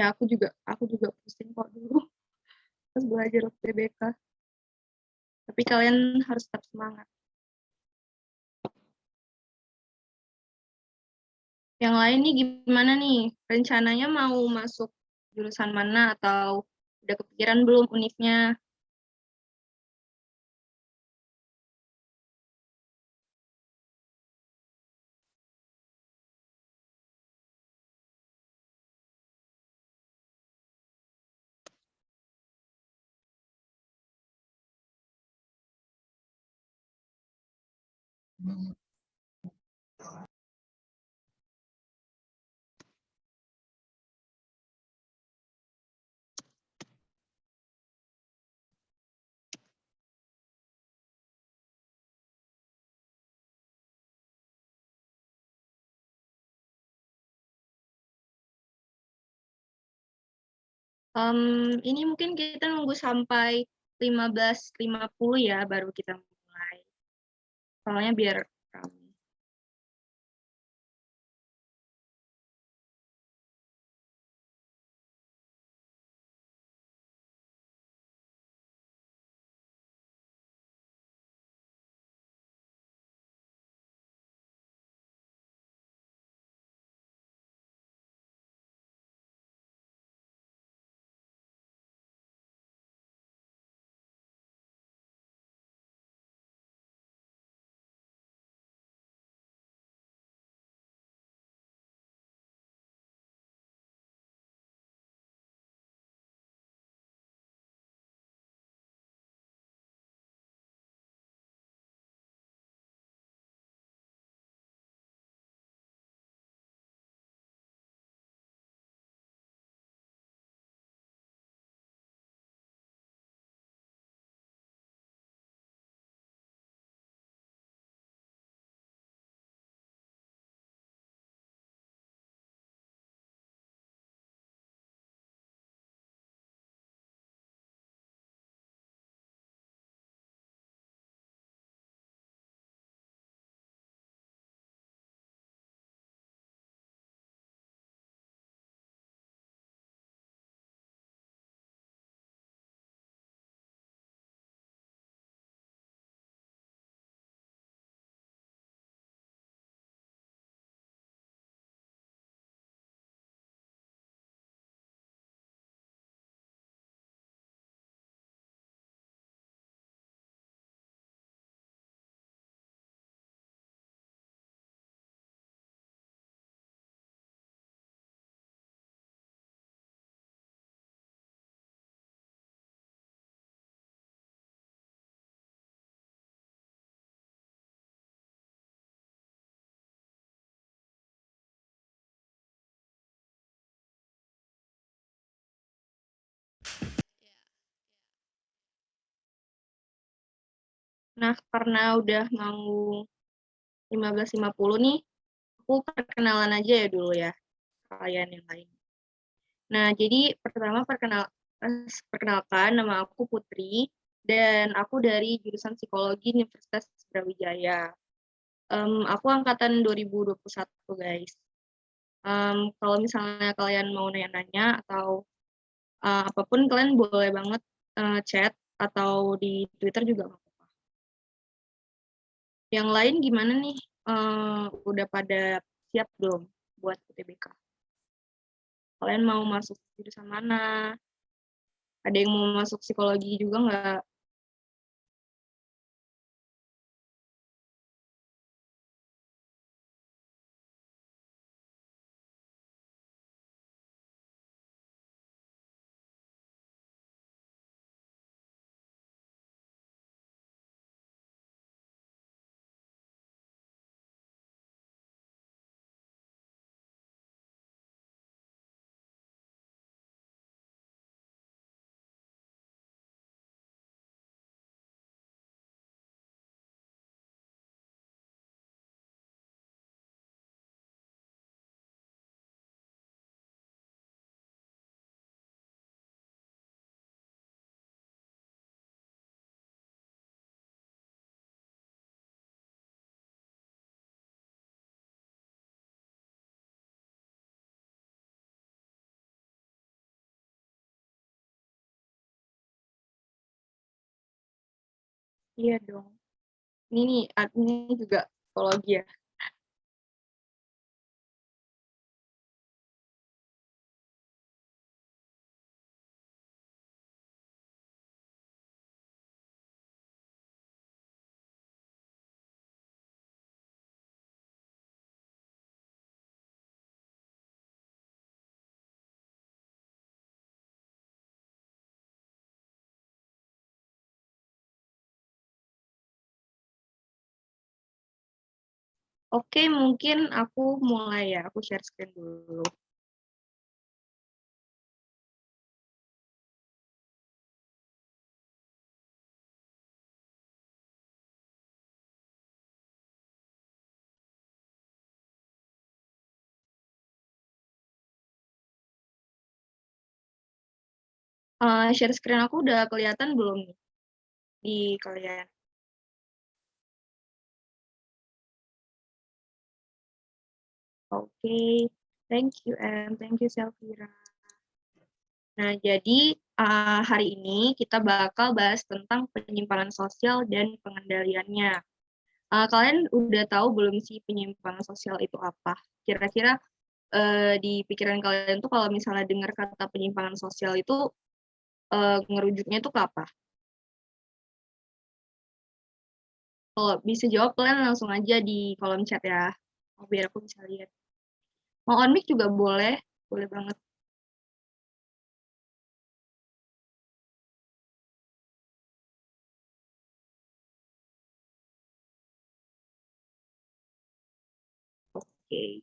Ya aku juga pusing kok dulu pas belajar UTBK. Tapi kalian harus tetap semangat. Yang lain nih gimana nih? Rencananya mau masuk jurusan mana atau udah kepikiran belum univnya? Ini mungkin kita nunggu sampai 15.50 ya baru kita mulai. Soalnya biar ramai. Nah, karena udah mau 15.50 nih, aku perkenalan aja ya dulu ya kalian yang lain. Nah, jadi pertama perkenalkan nama aku Putri dan aku dari jurusan Psikologi Universitas Brawijaya. Aku angkatan 2021 guys. Kalau misalnya kalian mau nanya-nanya atau apapun kalian boleh banget chat atau di Twitter juga nggak apa-apa. Yang lain gimana nih? Udah pada siap belum buat UTBK? Kalian mau masuk jurusan mana? Ada yang mau masuk psikologi juga nggak? Iya dong. Ini nih, admin juga psikologi ya. Oke, mungkin aku mulai ya, aku share screen dulu. Share screen aku udah kelihatan belum nih di kalian? Oke, thank you, thank you, Selvira. Nah, jadi hari ini kita bakal bahas tentang penyimpangan sosial dan pengendaliannya. Kalian udah tahu belum sih penyimpangan sosial itu apa? Kira-kira di pikiran kalian tuh kalau misalnya dengar kata penyimpangan sosial itu ngerujuknya tuh ke apa? Kalau bisa jawab kalian langsung aja di kolom chat ya. Biar aku bisa lihat. Mau on mic juga boleh, boleh banget. Oke.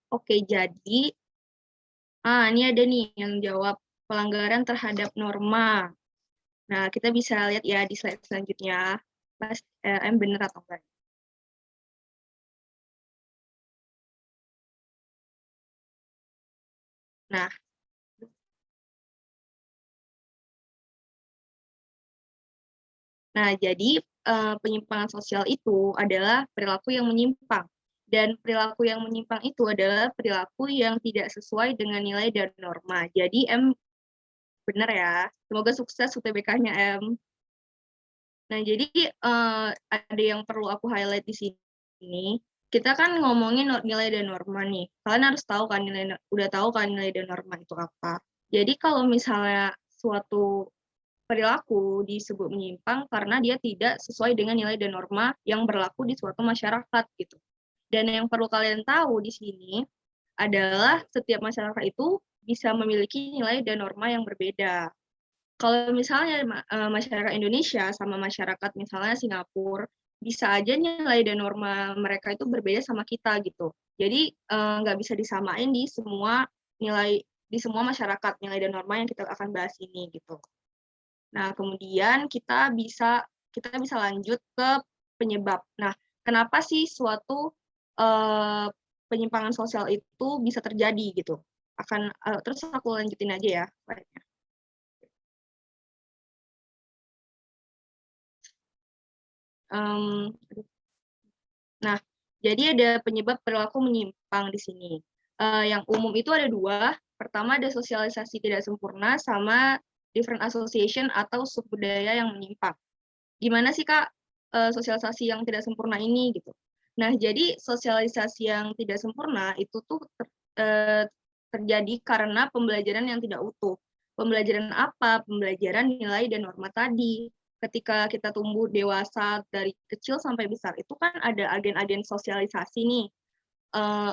Oke, jadi ini ada nih yang jawab pelanggaran terhadap norma. Nah, kita bisa lihat ya di slide selanjutnya. Mas, bener atau enggak? Nah, jadi penyimpangan sosial itu adalah perilaku yang menyimpang. Dan perilaku yang menyimpang itu adalah perilaku yang tidak sesuai dengan nilai dan norma. Jadi M benar ya. Semoga sukses UTBK-nya M. Nah, jadi ada yang perlu aku highlight di sini. Kita kan ngomongin nilai dan norma nih. Kalian harus tahu kan udah tahu kan nilai dan norma itu apa. Jadi kalau misalnya suatu perilaku disebut menyimpang karena dia tidak sesuai dengan nilai dan norma yang berlaku di suatu masyarakat gitu. Dan yang perlu kalian tahu di sini adalah setiap masyarakat itu bisa memiliki nilai dan norma yang berbeda. Kalau misalnya masyarakat Indonesia sama masyarakat misalnya Singapura, bisa aja nilai dan norma mereka itu berbeda sama kita gitu. Jadi nggak bisa disamain di semua nilai di semua masyarakat nilai dan norma yang kita akan bahas ini gitu. Nah, kemudian kita bisa lanjut ke penyebab. Nah, kenapa sih suatu penyimpangan sosial itu bisa terjadi gitu? Terus aku lanjutin aja ya. Um, nah, jadi ada penyebab perilaku menyimpang di sini. Yang umum itu ada dua. Pertama ada sosialisasi tidak sempurna sama different association atau subbudaya yang menyimpang. Gimana sih Kak sosialisasi yang tidak sempurna ini gitu? Nah, jadi sosialisasi yang tidak sempurna itu tuh terjadi karena pembelajaran yang tidak utuh. Pembelajaran apa? Pembelajaran nilai dan norma tadi. Ketika kita tumbuh dewasa dari kecil sampai besar, itu kan ada agen-agen sosialisasi nih.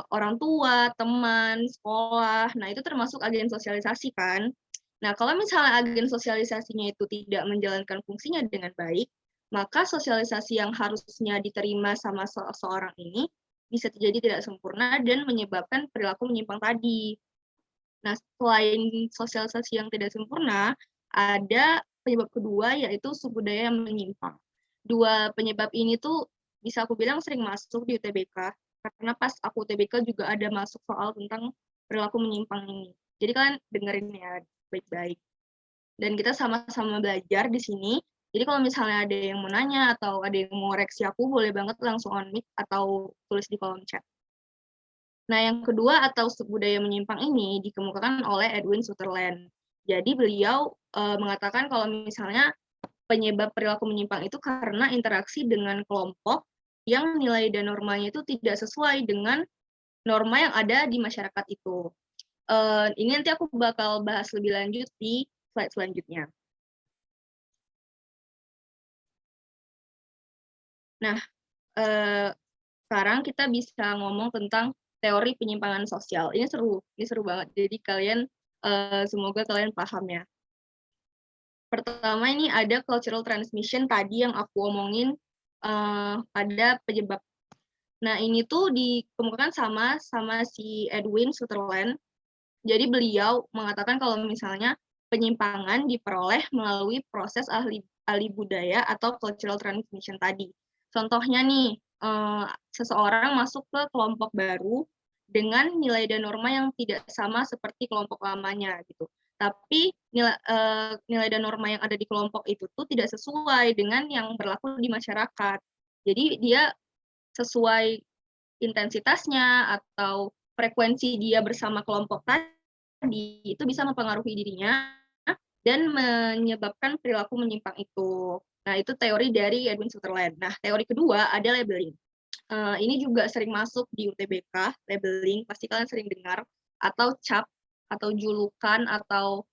Orang tua, teman, sekolah, nah itu termasuk agen sosialisasi kan. Nah, kalau misalnya agen sosialisasinya itu tidak menjalankan fungsinya dengan baik, maka sosialisasi yang harusnya diterima sama seseorang ini bisa terjadi tidak sempurna dan menyebabkan perilaku menyimpang tadi. Nah, selain sosialisasi yang tidak sempurna, ada penyebab kedua yaitu suku budaya yang menyimpang. Dua penyebab ini tuh bisa aku bilang sering masuk di UTBK, karena pas aku UTBK juga ada masuk soal tentang perilaku menyimpang ini. Jadi kalian dengerin ya baik-baik. Dan kita sama-sama belajar di sini Jadi kalau misalnya ada yang mau nanya atau ada yang mau koreksi aku, boleh banget langsung on mic atau tulis di kolom chat. Nah, yang kedua atau budaya menyimpang ini dikemukakan oleh Edwin Sutherland. Jadi beliau mengatakan kalau misalnya penyebab perilaku menyimpang itu karena interaksi dengan kelompok yang nilai dan normanya itu tidak sesuai dengan norma yang ada di masyarakat itu. Ini nanti aku bakal bahas lebih lanjut di slide selanjutnya. Nah, sekarang kita bisa ngomong tentang teori penyimpangan sosial. Ini seru banget. Jadi kalian semoga kalian paham ya. Pertama ini ada cultural transmission tadi yang aku omongin pada penyebab. Nah, ini tuh dikemukakan sama si Edwin Sutherland. Jadi beliau mengatakan kalau misalnya penyimpangan diperoleh melalui proses ahli budaya atau cultural transmission tadi. Contohnya nih, seseorang masuk ke kelompok baru dengan nilai dan norma yang tidak sama seperti kelompok lamanya gitu. Tapi nilai dan norma yang ada di kelompok itu tuh tidak sesuai dengan yang berlaku di masyarakat. Jadi dia sesuai intensitasnya atau frekuensi dia bersama kelompok tadi itu bisa mempengaruhi dirinya dan menyebabkan perilaku menyimpang itu. Nah, itu teori dari Edwin Sutherland. Nah, teori kedua ada labeling. Ini juga sering masuk di UTBK, labeling, pasti kalian sering dengar, atau cap, atau julukan, atau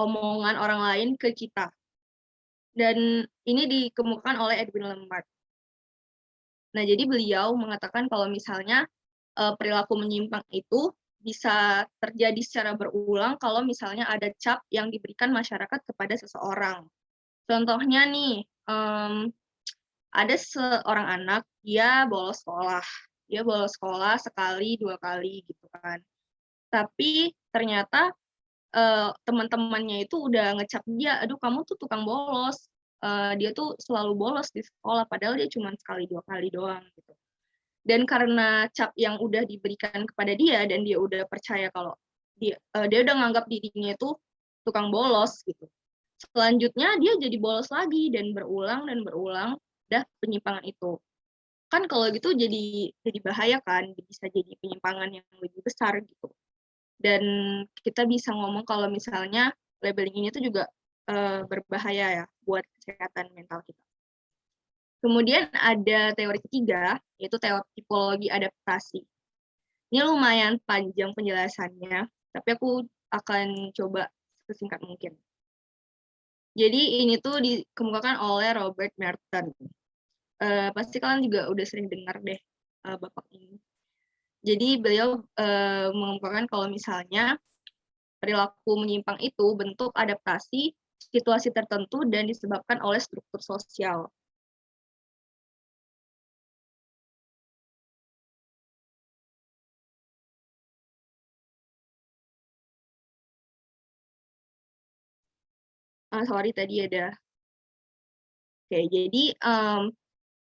omongan orang lain ke kita. Dan ini dikemukakan oleh Edwin Lambert. Nah, jadi beliau mengatakan kalau misalnya perilaku menyimpang itu bisa terjadi secara berulang kalau misalnya ada cap yang diberikan masyarakat kepada seseorang. Contohnya nih, ada seorang anak, dia bolos sekolah. Dia bolos sekolah sekali, 2 kali gitu kan. Tapi ternyata teman-temannya itu udah ngecap dia, "Aduh kamu tuh tukang bolos, dia tuh selalu bolos di sekolah," padahal dia cuma sekali, 2 kali doang gitu. Dan karena cap yang udah diberikan kepada dia dan dia udah percaya kalau dia udah nganggap dirinya itu tukang bolos gitu. Selanjutnya dia jadi bolos lagi dan berulang dah penyimpangan itu. Kan kalau gitu jadi bahaya kan, bisa jadi penyimpangan yang lebih besar gitu. Dan kita bisa ngomong kalau misalnya labeling ini tuh juga berbahaya ya buat kesehatan mental kita. Kemudian ada teori ketiga, yaitu teori tipologi adaptasi. Ini lumayan panjang penjelasannya, tapi aku akan coba sesingkat mungkin. Jadi ini tuh dikemukakan oleh Robert Merton. Pasti kalian juga udah sering dengar deh bapak ini. Jadi beliau mengemukakan kalau misalnya perilaku menyimpang itu bentuk adaptasi situasi tertentu dan disebabkan oleh struktur sosial. Sorry tadi ada. Oke, jadi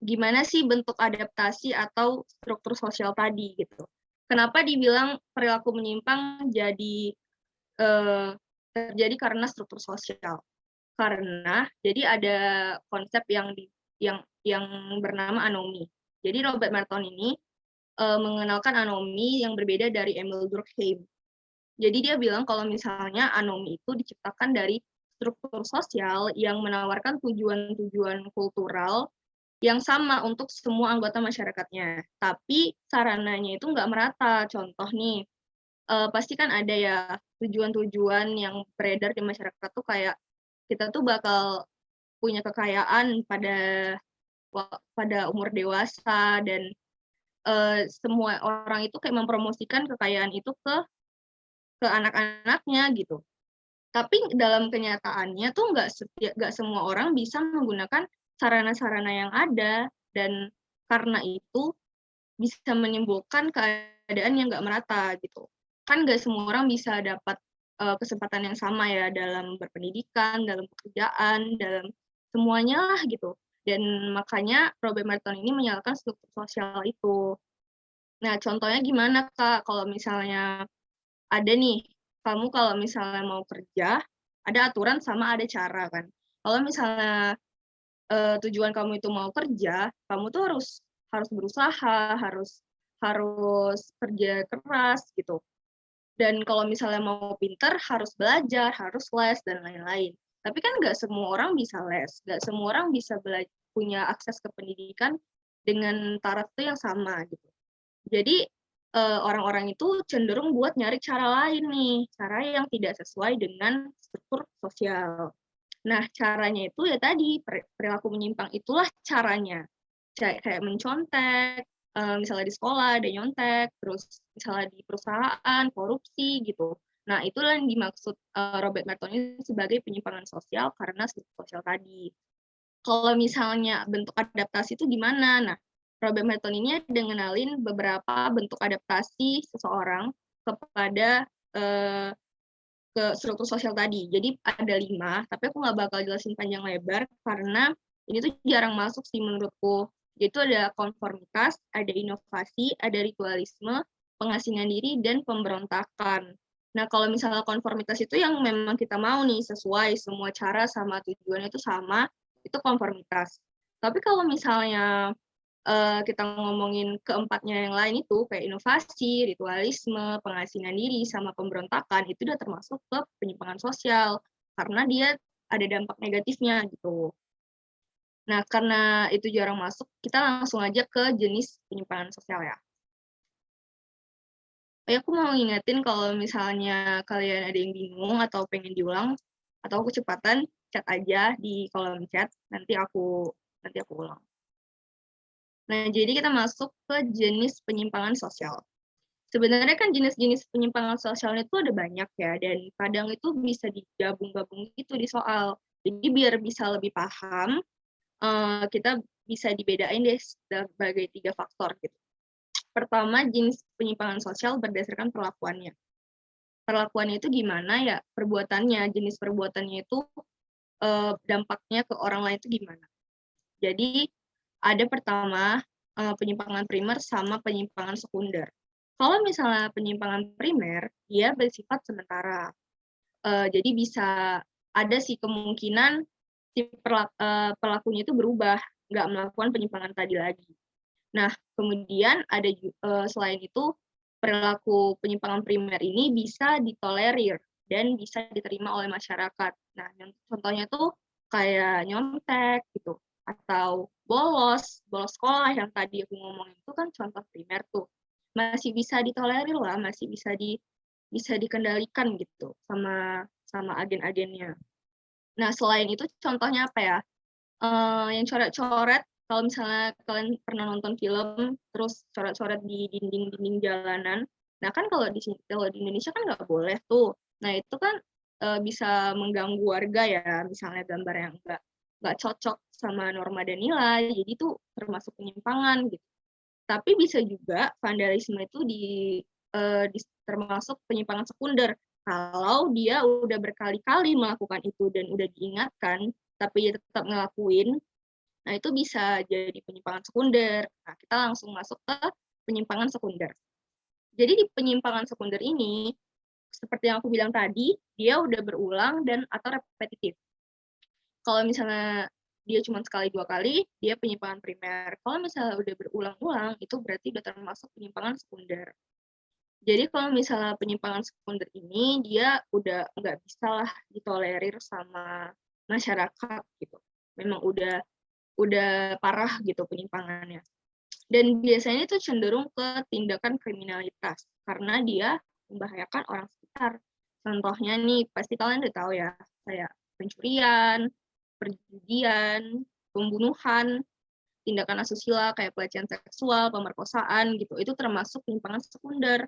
gimana sih bentuk adaptasi atau struktur sosial tadi gitu? Kenapa dibilang perilaku menyimpang terjadi karena struktur sosial? Karena jadi ada konsep yang bernama anomi. Jadi Robert Merton ini mengenalkan anomi yang berbeda dari Emil Durkheim. Jadi dia bilang kalau misalnya anomi itu diciptakan dari struktur sosial yang menawarkan tujuan-tujuan kultural yang sama untuk semua anggota masyarakatnya. Tapi sarananya itu nggak merata. Contoh nih, pasti kan ada ya tujuan-tujuan yang beredar di masyarakat tuh kayak kita tuh bakal punya kekayaan pada umur dewasa dan semua orang itu kayak mempromosikan kekayaan itu ke anak-anaknya gitu. Tapi dalam kenyataannya tuh nggak semua orang bisa menggunakan sarana-sarana yang ada dan karena itu bisa menimbulkan keadaan yang nggak merata gitu. Kan nggak semua orang bisa dapat kesempatan yang sama ya dalam berpendidikan, dalam pekerjaan, dalam semuanya lah gitu. Dan makanya Robert Merton ini menyalahkan struktur sosial itu. Nah, contohnya gimana Kak? Kalau misalnya ada nih, kamu kalau misalnya mau kerja, ada aturan sama ada cara kan. Kalau misalnya tujuan kamu itu mau kerja, kamu tuh harus berusaha, harus kerja keras gitu. Dan kalau misalnya mau pinter, harus belajar, harus les, dan lain-lain. Tapi kan nggak semua orang bisa les, nggak semua orang bisa punya akses ke pendidikan dengan taraf itu yang sama gitu. Jadi orang-orang itu cenderung buat nyari cara lain nih, cara yang tidak sesuai dengan struktur sosial. Nah, caranya itu ya tadi, perilaku menyimpang itulah caranya. Kayak mencontek, misalnya di sekolah ada nyontek, terus misalnya di perusahaan, korupsi, gitu. Nah, itulah yang dimaksud Robert Merton ini sebagai penyimpangan sosial karena struktur sosial tadi. Kalau misalnya bentuk adaptasi itu gimana? Nah, Robert Merton ini ada ngenalin beberapa bentuk adaptasi seseorang kepada ke struktur sosial tadi. Jadi ada 5, tapi aku nggak bakal jelasin panjang lebar karena ini tuh jarang masuk sih menurutku. Yaitu ada konformitas, ada inovasi, ada ritualisme, pengasingan diri, dan pemberontakan. Nah, kalau misalnya konformitas itu yang memang kita mau nih, sesuai semua cara sama tujuannya itu sama, itu konformitas. Tapi kalau misalnya kita ngomongin keempatnya yang lain itu kayak inovasi, ritualisme, pengasingan diri, sama pemberontakan itu udah termasuk ke penyimpangan sosial karena dia ada dampak negatifnya gitu. Nah, karena itu jarang masuk, kita langsung aja ke jenis penyimpangan sosial ya. Aku mau ngingetin kalau misalnya kalian ada yang bingung atau pengen diulang atau kecepatan, chat aja di kolom chat, nanti aku ulang. Nah, jadi kita masuk ke jenis penyimpangan sosial. Sebenarnya kan jenis-jenis penyimpangan sosial itu ada banyak ya, dan kadang itu bisa digabung-gabung gitu di soal. Jadi biar bisa lebih paham, kita bisa dibedain deh sebagai 3 faktor gitu. Pertama, jenis penyimpangan sosial berdasarkan perlakuannya. Perlakuannya itu gimana ya, perbuatannya, jenis perbuatannya itu dampaknya ke orang lain itu gimana. Jadi ada pertama penyimpangan primer sama penyimpangan sekunder. Kalau misalnya penyimpangan primer, dia bersifat sementara. Jadi bisa ada sih kemungkinan si pelakunya itu berubah, nggak melakukan penyimpangan tadi lagi. Nah, kemudian ada selain itu perilaku penyimpangan primer ini bisa ditolerir dan bisa diterima oleh masyarakat. Nah, contohnya tuh kayak nyontek gitu atau bolos sekolah yang tadi aku ngomongin itu kan contoh primer tuh. Masih bisa ditolerir lah, masih bisa dikendalikan gitu sama agen-agennya. Nah, selain itu contohnya apa ya? Yang coret-coret, kalau misalnya kalian pernah nonton film, terus coret-coret di dinding-dinding jalanan. Nah, kan kalau di Indonesia kan nggak boleh tuh. Nah, itu kan bisa mengganggu warga ya, misalnya gambar yang nggak cocok sama norma dan nilai, jadi itu termasuk penyimpangan gitu. Tapi bisa juga vandalisme itu termasuk penyimpangan sekunder. Kalau dia udah berkali-kali melakukan itu dan udah diingatkan, tapi dia tetap ngelakuin, nah itu bisa jadi penyimpangan sekunder. Nah, kita langsung masuk ke penyimpangan sekunder. Jadi di penyimpangan sekunder ini, seperti yang aku bilang tadi, dia udah berulang dan atau repetitif. Kalau misalnya dia cuma sekali 2 kali, dia penyimpangan primer. Kalau misalnya udah berulang-ulang, itu berarti udah termasuk penyimpangan sekunder. Jadi kalau misalnya penyimpangan sekunder ini, dia udah nggak bisa lah ditolerir sama masyarakat gitu. Memang udah parah gitu penyimpangannya. Dan biasanya itu cenderung ke tindakan kriminalitas karena dia membahayakan orang sekitar. Contohnya nih, pasti kalian udah tahu ya, kayak pencurian, perjudian, pembunuhan, tindakan asusila kayak pelecehan seksual, pemerkosaan gitu. Itu termasuk penyimpangan sekunder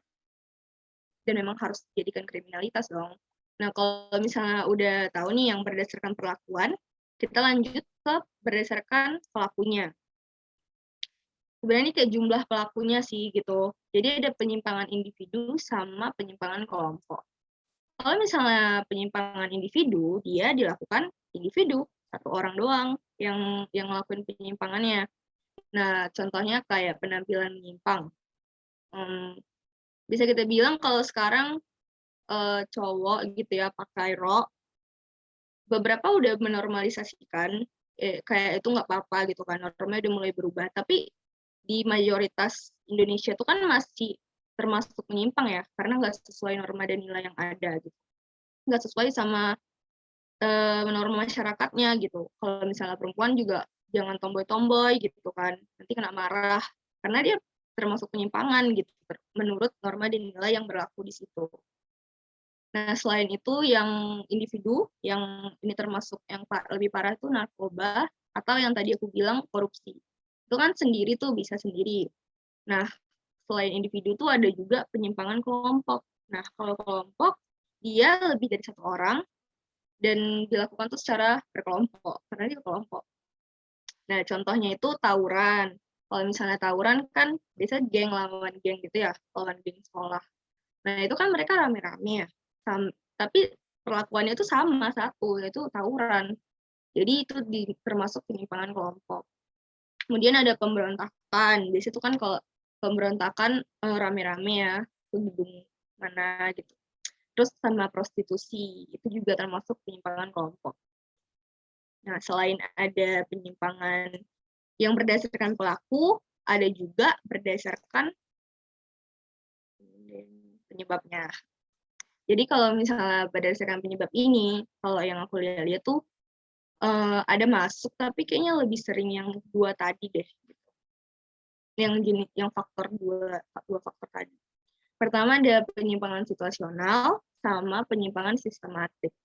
dan memang harus dijadikan kriminalitas dong. Nah, kalau misalnya udah tahu nih yang berdasarkan perlakuan, kita lanjut ke berdasarkan pelakunya. Sebenarnya ini kayak jumlah pelakunya sih gitu. Jadi ada penyimpangan individu sama penyimpangan kelompok. Kalau misalnya penyimpangan individu, dia dilakukan individu, satu orang doang yang ngelakuin penyimpangannya. Nah, contohnya kayak penampilan menyimpang. Bisa kita bilang kalau sekarang cowok gitu ya pakai rok, beberapa udah menormalisasikan kayak itu nggak apa-apa gitu kan, normanya udah mulai berubah. Tapi di mayoritas Indonesia itu kan masih termasuk menyimpang ya, karena nggak sesuai norma dan nilai yang ada gitu. Nggak sesuai sama norma masyarakatnya gitu. Kalau misalnya perempuan juga jangan tomboy-tomboy gitu kan, nanti kena marah karena dia termasuk penyimpangan gitu menurut norma dan nilai yang berlaku di situ. Nah, selain itu yang individu, yang ini termasuk yang lebih parah itu narkoba, atau yang tadi aku bilang korupsi. Itu kan sendiri tuh, bisa sendiri. Nah, selain individu tuh ada juga penyimpangan kelompok. Nah, kalau kelompok, dia lebih dari satu orang, dan dilakukan tuh secara berkelompok, karena dia kelompok. Nah, contohnya itu tawuran. Kalau misalnya tawuran kan biasa geng lawan geng gitu ya, lawan geng sekolah. Nah, itu kan mereka rame-rame ya. Tapi perlakuannya itu sama satu, yaitu tawuran. Jadi itu termasuk penyimpangan kelompok. Kemudian ada pemberontakan. Biasanya itu kan kalau pemberontakan rame-rame ya, ke gedung mana gitu. Terus sama prostitusi, itu juga termasuk penyimpangan kelompok. Nah, selain ada penyimpangan yang berdasarkan pelaku, ada juga berdasarkan penyebabnya. Jadi kalau misalnya berdasarkan penyebab ini, kalau yang aku lihat tuh ada masuk, tapi kayaknya lebih sering yang dua tadi deh. Gitu. Yang faktor dua faktor tadi. Pertama ada penyimpangan situasional sama penyimpangan sistematik.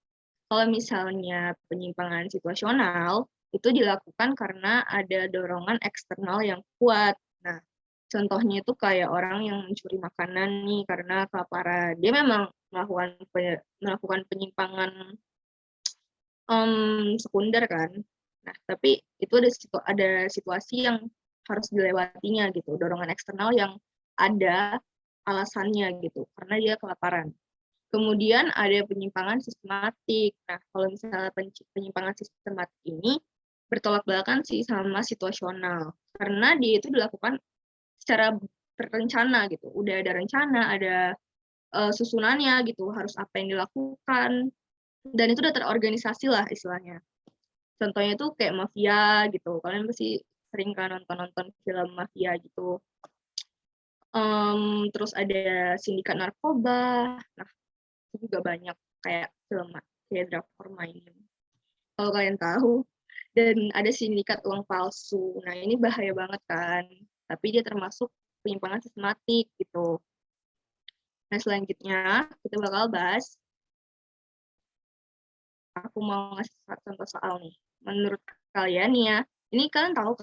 Kalau misalnya penyimpangan situasional, itu dilakukan karena ada dorongan eksternal yang kuat. Nah, contohnya itu kayak orang yang mencuri makanan nih karena kelaparan. Dia memang melakukan penyimpangan sekunder kan. Nah, tapi itu ada situasi yang harus dilewatinya gitu, dorongan eksternal yang ada alasannya gitu, karena dia kelaparan. Kemudian ada penyimpangan sistematik. Nah, kalau misalnya penyimpangan sistematik ini bertolak belakang sih sama situasional, karena dia itu dilakukan secara terencana gitu. Udah ada rencana, ada susunannya gitu, harus apa yang dilakukan, dan itu udah terorganisasi lah istilahnya. Contohnya tuh kayak mafia gitu, kalian pasti sering kan nonton film mafia gitu. Terus ada sindikat narkoba, nah itu juga banyak kayak film kayak drakor mainin. Kalau kalian tahu, dan ada sindikat uang palsu. Nah ini bahaya banget kan, tapi dia termasuk penyimpangan sistematik gitu. Nah selanjutnya kita bakal bahas, aku mau ngasih contoh soal nih. Menurut kalian ya, ini kalian tahu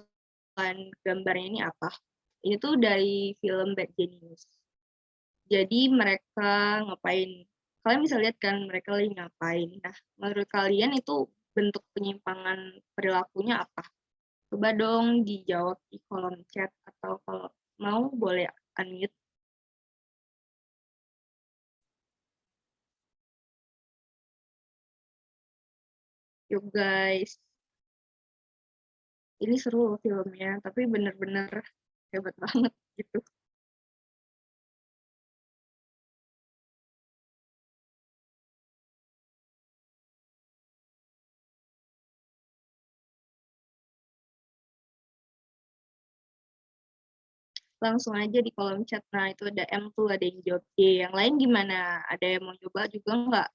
kan gambarnya ini apa? Ini tuh dari film Bad Genius. Jadi mereka ngapain? Kalian bisa lihat kan mereka lagi ngapain. Nah, menurut kalian itu bentuk penyimpangan perilakunya apa? Coba dong dijawab di kolom chat atau kalau mau boleh unmute. Yuk guys, ini seru filmnya, tapi bener-bener hebat banget gitu. Langsung aja di kolom chat. Nah, itu ada M tuh, ada yang jawab D. Yang lain gimana? Ada yang mau coba juga nggak?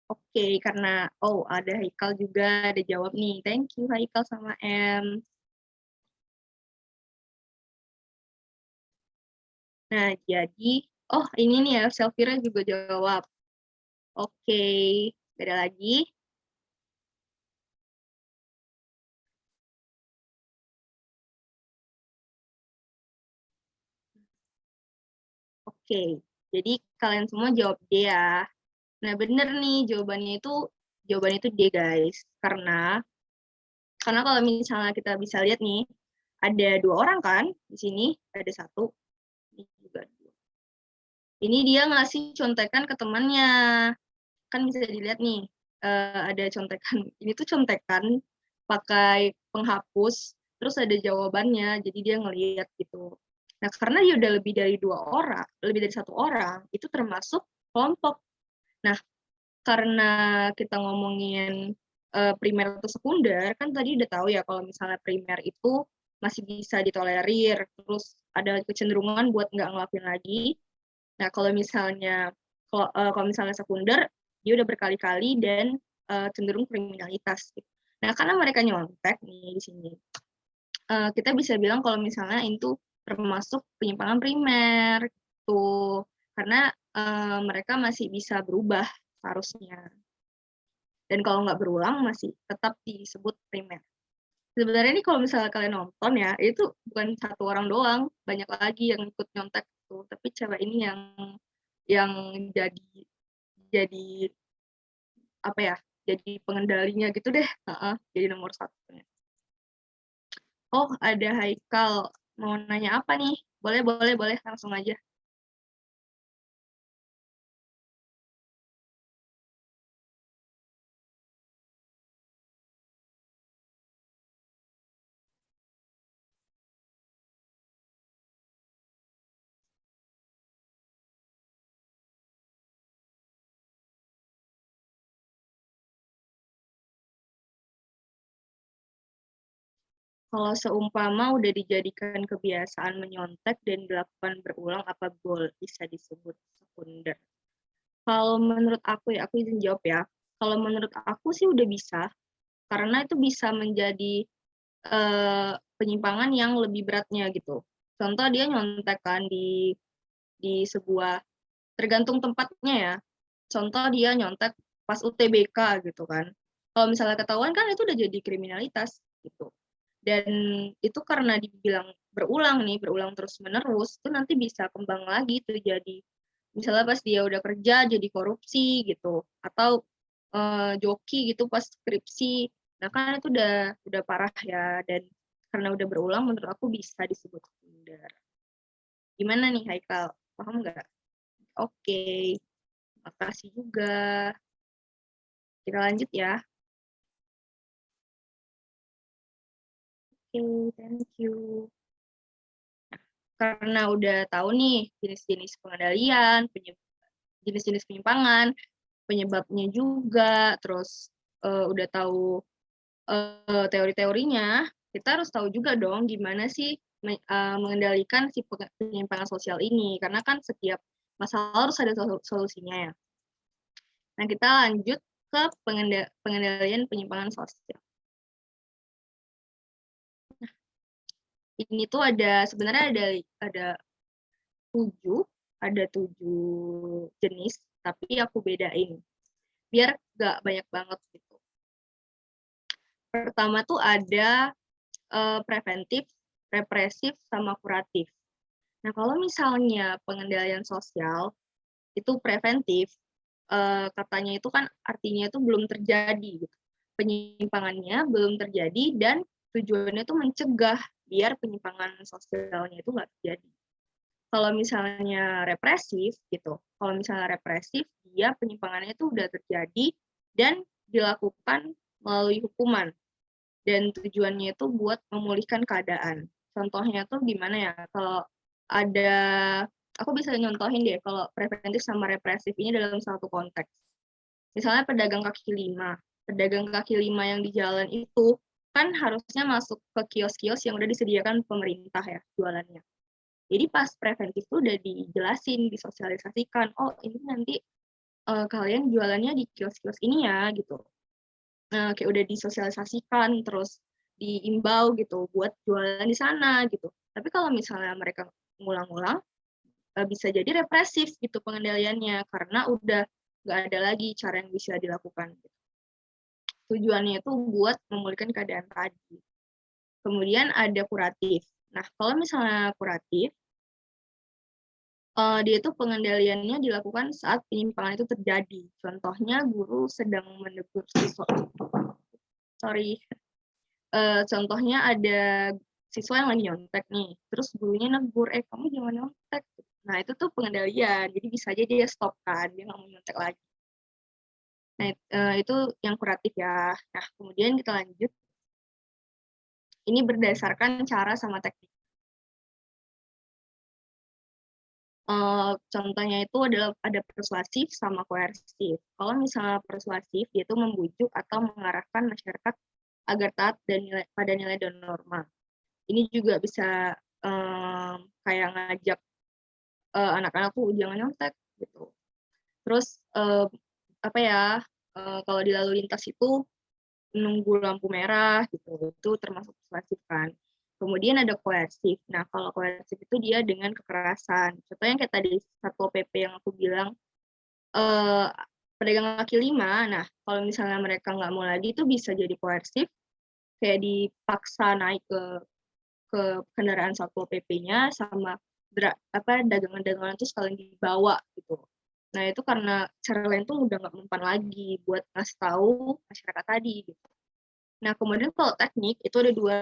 Oke, karena ada Haikal juga ada jawab nih. Thank you Haikal sama M. Nah, jadi ini nih ya, Selvira juga jawab. Oke, beda lagi. Oke, jadi kalian semua jawab D ya. Nah, bener nih jawabannya itu D guys. Karena kalau misalnya kita bisa lihat nih, ada dua orang kan di sini, ada satu, ini juga dua. Ini dia ngasih contekan ke temannya, kan bisa dilihat nih. ada contekan, ini tuh contekan pakai penghapus, terus ada jawabannya, jadi dia ngelihat gitu. Nah, karena dia udah lebih dari 2 orang, lebih dari 1 orang, itu termasuk kelompok. Nah, karena kita ngomongin, primer atau sekunder, kan tadi udah tahu ya kalau misalnya primer itu masih bisa ditolerir, terus ada kecenderungan buat nggak ngelakuin lagi. Nah, kalau misalnya sekunder, dia udah berkali-kali dan, cenderung kriminalitas gitu. Nah, karena mereka nyontek nih di sini, kita bisa bilang kalau misalnya itu termasuk penyimpangan primer, tuh. Karena, mereka masih bisa berubah seharusnya. Dan kalau nggak berulang masih tetap disebut primer. Sebenarnya ini kalau misalnya kalian nonton ya, itu bukan 1 orang doang, banyak lagi yang ikut nyontek tuh, tapi cewek ini yang jadi apa ya, jadi pengendalinya gitu deh, heeh, jadi nomor 1-nya. Oh, ada Haikal, mau nanya apa nih? Boleh boleh boleh, langsung aja. Kalau seumpama udah dijadikan kebiasaan menyontek dan dilakukan berulang, apa bisa disebut sekunder? Kalau menurut aku ya, aku izin jawab ya. Kalau menurut aku sih udah bisa, karena itu bisa menjadi, penyimpangan yang lebih beratnya gitu. Contoh dia nyontek kan di sebuah, tergantung tempatnya ya. Contoh dia nyontek pas UTBK gitu kan. Kalau misalnya ketahuan kan itu udah jadi kriminalitas gitu. Dan itu karena dibilang berulang nih, berulang terus-menerus, itu nanti bisa kembang lagi tuh jadi misalnya pas dia udah kerja jadi korupsi gitu, atau, joki gitu pas skripsi. Nah kan itu udah parah ya, dan karena udah berulang menurut aku bisa disebut sekunder. Gimana nih Haikal, paham nggak? Oke, makasih juga. Kita lanjut ya. Oke, thank you. Karena udah tahu nih jenis-jenis pengendalian, jenis-jenis penyimpangan, penyebabnya juga, terus, udah tahu, teori-teorinya, kita harus tahu juga dong gimana sih mengendalikan si penyimpangan sosial ini, karena kan setiap masalah harus ada solusinya ya. Nah, kita lanjut ke pengendalian penyimpangan sosial. Nah, ini tuh sebenarnya ada 7, ada 7 jenis, tapi aku bedain, biar nggak banyak banget gitu. Pertama tuh ada, preventif, represif, sama kuratif. Nah, kalau misalnya pengendalian sosial itu preventif, katanya itu kan artinya itu belum terjadi gitu. Penyimpangannya belum terjadi dan tujuannya itu mencegah biar penyimpangan sosialnya itu nggak terjadi. Kalau misalnya represif gitu, kalau misalnya represif, dia penyimpangannya itu udah terjadi dan dilakukan melalui hukuman, dan tujuannya itu buat memulihkan keadaan. Contohnya tuh gimana ya, kalau ada, aku bisa nyontohin deh kalau preventif sama represif ini dalam satu konteks. Misalnya pedagang kaki lima yang di jalan itu kan harusnya masuk ke kios-kios yang udah disediakan pemerintah ya jualannya. Jadi pas preventif tuh udah dijelasin, disosialisasikan, oh ini nanti kalian jualannya di kios-kios ini ya gitu. Nah, kayak udah disosialisasikan, terus diimbau gitu buat jualan di sana gitu. Tapi kalau misalnya mereka ngulang-ngulang, bisa jadi represif gitu pengendaliannya karena udah nggak ada lagi cara yang bisa dilakukan. Tujuannya itu buat memulihkan keadaan tadi. Kemudian ada kuratif. Nah, kalau misalnya kuratif, dia itu pengendaliannya dilakukan saat penyimpangan itu terjadi. Contohnya guru sedang menegur siswa. Sorry. Contohnya ada siswa yang lagi nyontek nih, terus gurunya negur, kamu jangan nyontek. Nah itu tuh pengendalian, jadi bisa aja dia stop kan, dia nggak mau nyontek lagi. Nah, itu yang kuratif ya. Nah, kemudian kita lanjut. Ini berdasarkan cara sama teknik. Contohnya itu adalah ada persuasif sama koersif. Kalau misalnya persuasif, dia itu membujuk atau mengarahkan masyarakat agar taat pada nilai dan norma. Ini juga bisa kayak ngajak anak-anak tuh jangan nyontek gitu. Terus apa ya? Kalau di lalu lintas itu menunggu lampu merah gitu, itu termasuk persuasif kan. Kemudian ada koersif. Nah, kalau koersif itu dia dengan kekerasan. Contohnya kayak tadi Satpol PP yang aku bilang, pedagang kaki lima. Nah, kalau misalnya mereka nggak mau lagi itu bisa jadi koersif, kayak dipaksa naik ke kendaraan Satpol PP-nya sama dagangan-dagangan itu sekalian dibawa gitu. Nah, itu karena cara lain tuh udah nggak mempan lagi buat ngasih tahu masyarakat tadi gitu. Nah, kemudian kalau teknik itu ada dua,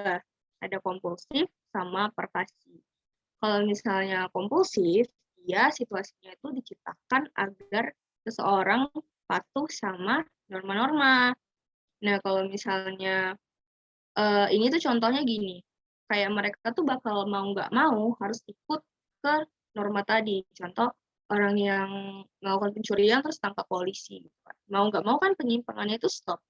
ada kompulsif sama pervasi. Kalau misalnya kompulsif, dia situasinya itu diciptakan agar seseorang patuh sama norma-norma. Nah, kalau misalnya ini tuh contohnya gini, kayak mereka tuh bakal mau nggak mau harus ikut ke norma tadi. Contoh orang yang melakukan pencurian terus tangkap polisi. Gitu kan. Mau nggak mau kan penyimpangannya itu stop.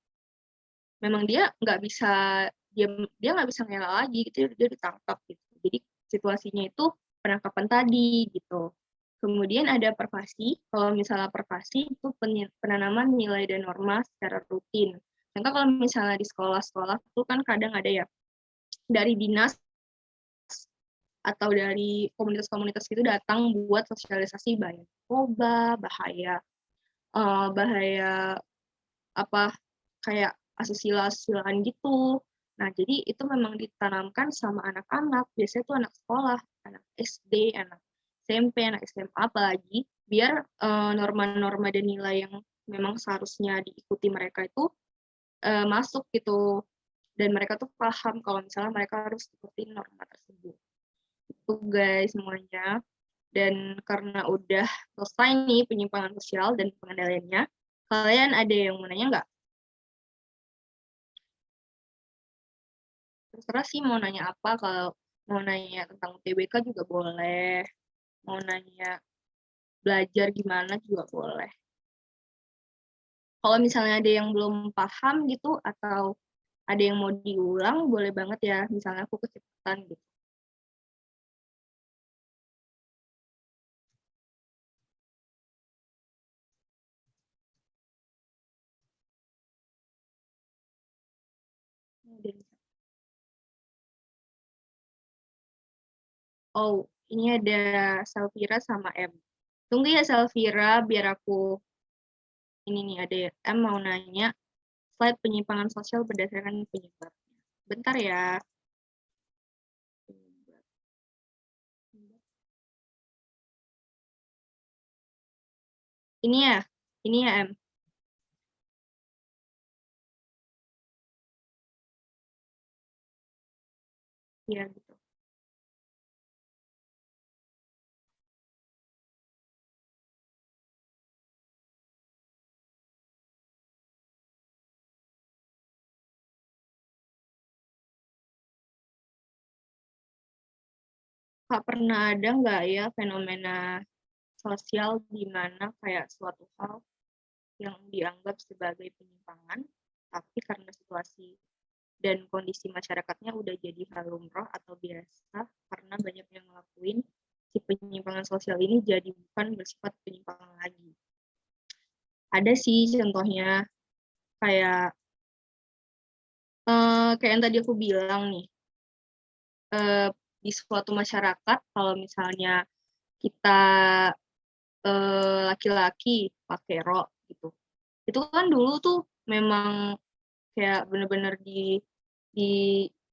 Memang dia nggak bisa dia nggak bisa ngelak lagi gitu, dia ditangkap gitu. Jadi situasinya itu penangkapan tadi gitu. Kemudian ada pervasi. Kalau misalnya pervasi itu penanaman nilai dan norma secara rutin. Contoh kalau misalnya di sekolah-sekolah itu kan kadang ada ya dari dinas atau dari komunitas-komunitas itu datang buat sosialisasi bahaya narkoba, bahaya apa kayak asusila-asusilaan gitu. Nah, jadi itu memang ditanamkan sama anak-anak, biasanya tuh anak sekolah, anak SD, anak SMP, anak SMA apalagi, biar norma-norma dan nilai yang memang seharusnya diikuti mereka itu masuk gitu. Dan mereka tuh paham kalau misalnya mereka harus ikuti norma tersebut. Itu guys semuanya. Dan karena udah selesai nih penyimpangan sosial dan pengendaliannya, kalian ada yang mau nanya nggak? Terserah sih mau nanya apa, kalau mau nanya tentang UTBK juga boleh, mau nanya belajar gimana juga boleh. Kalau misalnya ada yang belum paham gitu, atau ada yang mau diulang, boleh banget ya, misalnya aku kecepatan gitu. Oh, ini ada Salvira sama M. Tunggu ya Salvira, biar aku, ini nih ada M mau nanya, slide penyimpangan sosial berdasarkan penyebabnya. Bentar ya. Ini ya, ini ya M. Ya gitu. Kak, pernah ada nggak ya fenomena sosial di mana kayak suatu hal yang dianggap sebagai penyimpangan, tapi karena situasi dan kondisi masyarakatnya udah jadi hal lumrah atau biasa, karena banyak yang ngelakuin, si penyimpangan sosial ini jadi bukan bersifat penyimpangan lagi. Ada sih contohnya, kayak kayak yang tadi aku bilang nih, di suatu masyarakat kalau misalnya kita laki-laki pakai rok gitu, itu kan dulu tuh memang kayak bener-bener di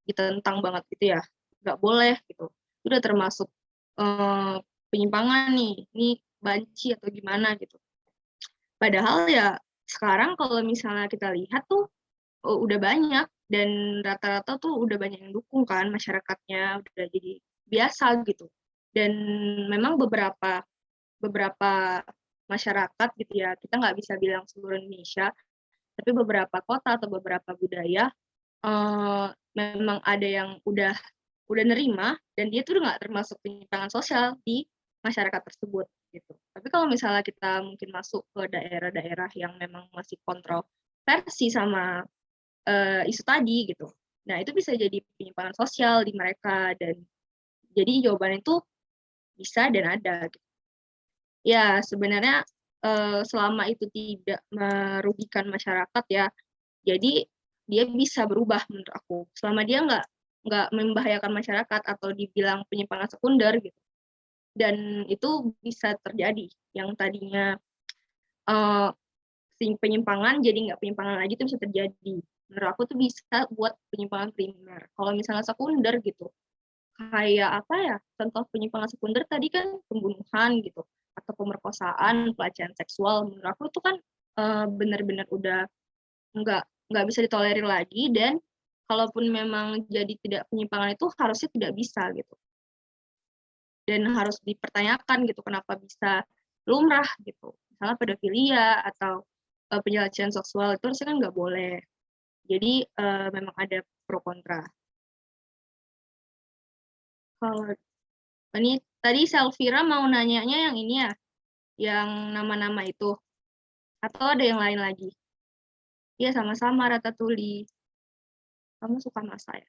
ditentang banget gitu ya, nggak boleh gitu. Udah termasuk penyimpangan nih, ini banci atau gimana gitu. Padahal ya sekarang kalau misalnya kita lihat tuh udah banyak dan rata-rata tuh udah banyak yang dukung kan masyarakatnya, udah jadi biasa gitu. Dan memang beberapa beberapa masyarakat gitu ya, kita nggak bisa bilang seluruh Indonesia, Tapi beberapa kota atau beberapa budaya, memang ada yang udah nerima dan dia tuh nggak termasuk penyimpangan sosial di masyarakat tersebut, gitu. Tapi kalau misalnya kita mungkin masuk ke daerah-daerah yang memang masih kontroversi sama, isu tadi gitu, nah itu bisa jadi penyimpangan sosial di mereka dan jadi jawabannya itu bisa dan ada, gitu. Ya sebenarnya, selama itu tidak merugikan masyarakat ya, jadi dia bisa berubah menurut aku, selama dia nggak membahayakan masyarakat atau dibilang penyimpangan sekunder gitu, dan itu bisa terjadi, yang tadinya, eee, penyimpangan jadi nggak penyimpangan lagi itu bisa terjadi. Menurut aku tuh bisa buat penyimpangan primer. Kalau misalnya sekunder gitu, kayak apa ya, contoh penyimpangan sekunder tadi kan pembunuhan gitu, atau pemerkosaan, pelecehan seksual, menurut aku itu kan, bener-bener udah nggak nggak bisa ditolerir lagi dan kalaupun memang jadi tidak penyimpangan itu harusnya tidak bisa gitu. Dan harus dipertanyakan gitu kenapa bisa lumrah gitu. Misalnya pedofilia atau, penyelesaian seksual itu harusnya kan nggak boleh. Jadi, memang ada pro kontra. Kalau ini tadi Selvira mau nanyanya yang ini ya, yang nama-nama itu? Atau ada yang lain lagi? Iya sama-sama Ratatouille. Kamu suka masak ya?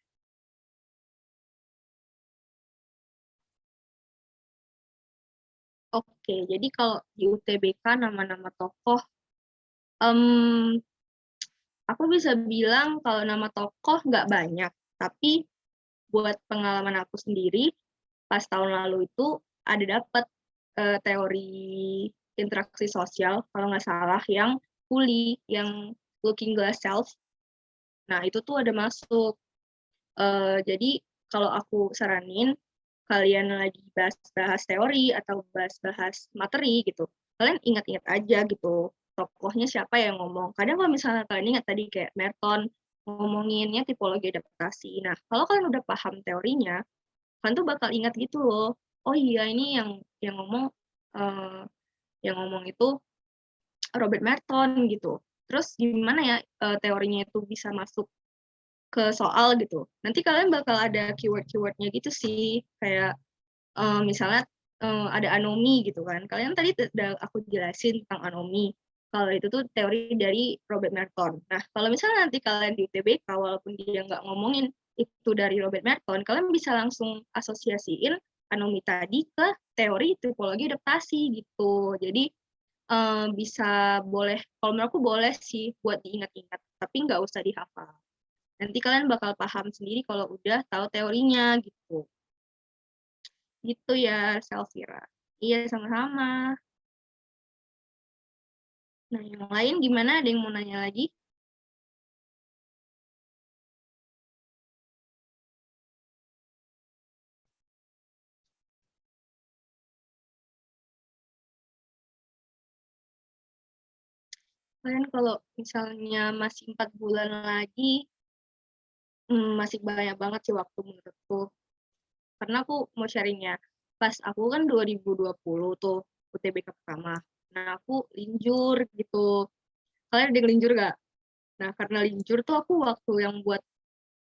Oke, jadi kalau di UTBK nama-nama tokoh, mmm, aku bisa bilang kalau nama tokoh nggak banyak, tapi buat pengalaman aku sendiri, pas tahun lalu itu ada dapet, teori interaksi sosial kalau nggak salah yang Kuli, yang Looking Glass Self. Nah itu tuh ada masuk, jadi kalau aku saranin, kalian lagi bahas-bahas teori atau bahas-bahas materi gitu, kalian ingat-ingat aja gitu, tokohnya siapa yang ngomong. Kadang kalau misalnya kalian ingat tadi kayak Merton ngomonginnya tipologi adaptasi. Nah, kalau kalian udah paham teorinya, kalian tuh bakal ingat gitu loh, "Oh iya ini yang ngomong, eee, yang ngomong itu Robert Merton," gitu. Terus gimana ya, teorinya itu bisa masuk ke soal gitu. Nanti kalian bakal ada keyword-keyword-nya gitu sih, kayak misalnya, ada anomi gitu kan, kalian tadi udah aku jelasin tentang anomi, kalau itu tuh teori dari Robert Merton. Nah, kalau misalnya nanti kalian di UTBK walaupun dia nggak ngomongin itu dari Robert Merton, kalian bisa langsung asosiasiin anomi tadi ke teori tipologi adaptasi gitu. Jadi, bisa boleh kalau menurut aku boleh sih buat diingat-ingat, tapi nggak usah dihafal. Nanti kalian bakal paham sendiri kalau udah tahu teorinya gitu. Gitu ya, Selvira. Iya, sama-sama. Nah, yang lain gimana? Ada yang mau nanya lagi? Kalian kalau misalnya masih 4 bulan lagi, masih banyak banget sih waktu menurutku. Karena aku mau sharing-nya, pas aku kan 2020 tuh UTBK pertama. Nah, aku linjur gitu. Kalian ada yang linjur nggak? Nah, karena linjur tuh aku waktu yang buat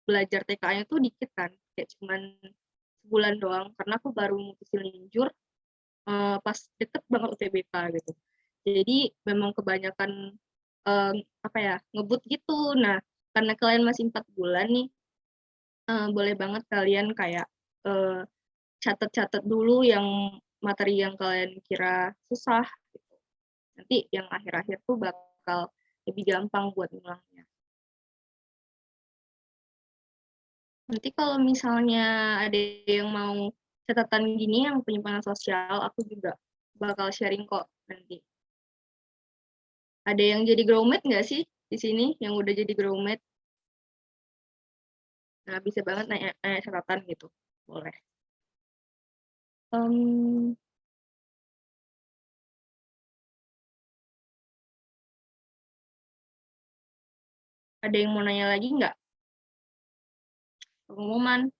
belajar TKA-nya tuh dikit kan, kayak cuman sebulan doang, karena aku baru mutusin linjur pas deket banget UTBK gitu. Jadi memang kebanyakan apa ya, ngebut gitu. Nah, karena kalian masih 4 bulan nih, boleh banget kalian kayak, eee, catet-catet dulu yang materi yang kalian kira susah gitu. Nanti yang akhir-akhir tuh bakal lebih gampang buat ngulangnya. Nanti kalau misalnya ada yang mau catatan gini yang penyimpangan sosial, aku juga bakal sharing kok nanti. Ada yang jadi groundmate nggak sih di sini yang udah jadi groundmate? Nah, bisa banget nanya nanya catatan gitu, boleh. Mmm, ada yang mau nanya lagi nggak? Pengumuman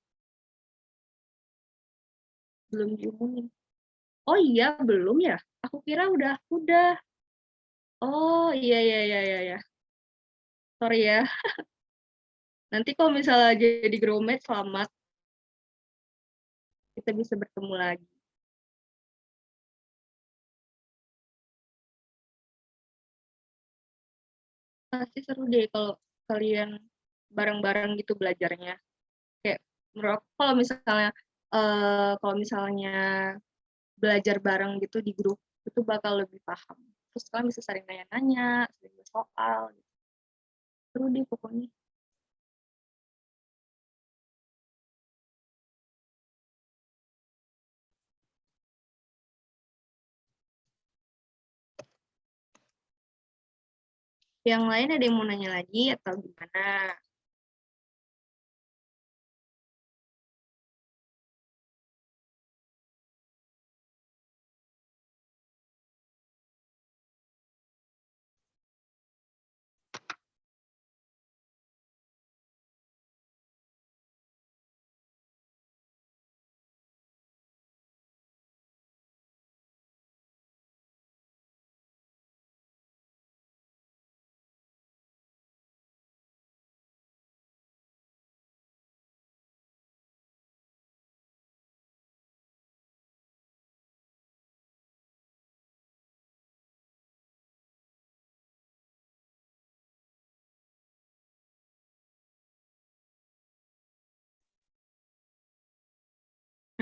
belum diumumin. Oh iya, belum ya? Aku kira udah. Oh, iya iya iya iya iya. Sorry ya. Nanti kalau misalnya jadi groundmate selamat, kita bisa bertemu lagi. Pasti seru deh kalau kalian bareng-bareng gitu belajarnya. Kayak menurut aku kalau misalnya belajar bareng gitu di grup, itu bakal lebih paham. Terus kalian bisa saling nanya-nanya, sering bersoal, gitu. Seru deh pokoknya. Yang lain ada yang mau nanya lagi atau gimana?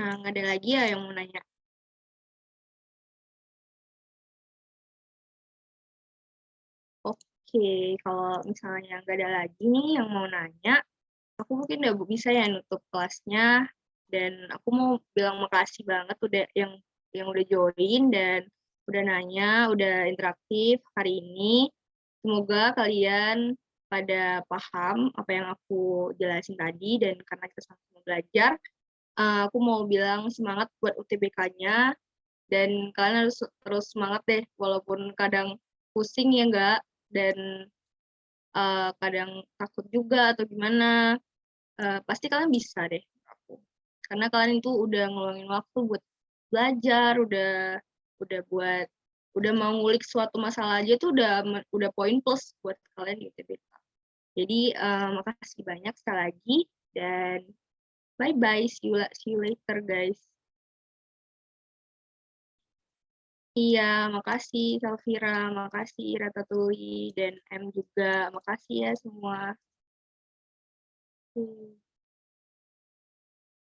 Nah, nggak ada lagi ya yang mau nanya? Oke, kalau misalnya nggak ada lagi nih yang mau nanya, aku mungkin udah bisa ya nutup kelasnya. Dan aku mau bilang makasih banget yang udah join dan udah nanya, udah interaktif hari ini. Semoga kalian pada paham apa yang aku jelasin tadi dan karena kita sama-sama belajar, aku mau bilang semangat buat UTBK-nya dan kalian harus terus semangat deh walaupun kadang pusing ya enggak dan kadang takut juga atau gimana, pasti kalian bisa deh aku. Karena kalian itu udah ngeluangin waktu buat belajar, udah udah mau ngulik suatu masalah aja tuh udah poin plus buat kalian di UTBK. Jadi, makasih banyak sekali lagi dan bye-bye, see you later guys. Iya, makasih Salvira, makasih Ratatouille, dan M juga. Makasih ya semua.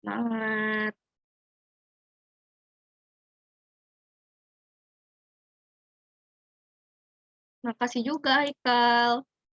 Semangat. Makasih juga, Haikal.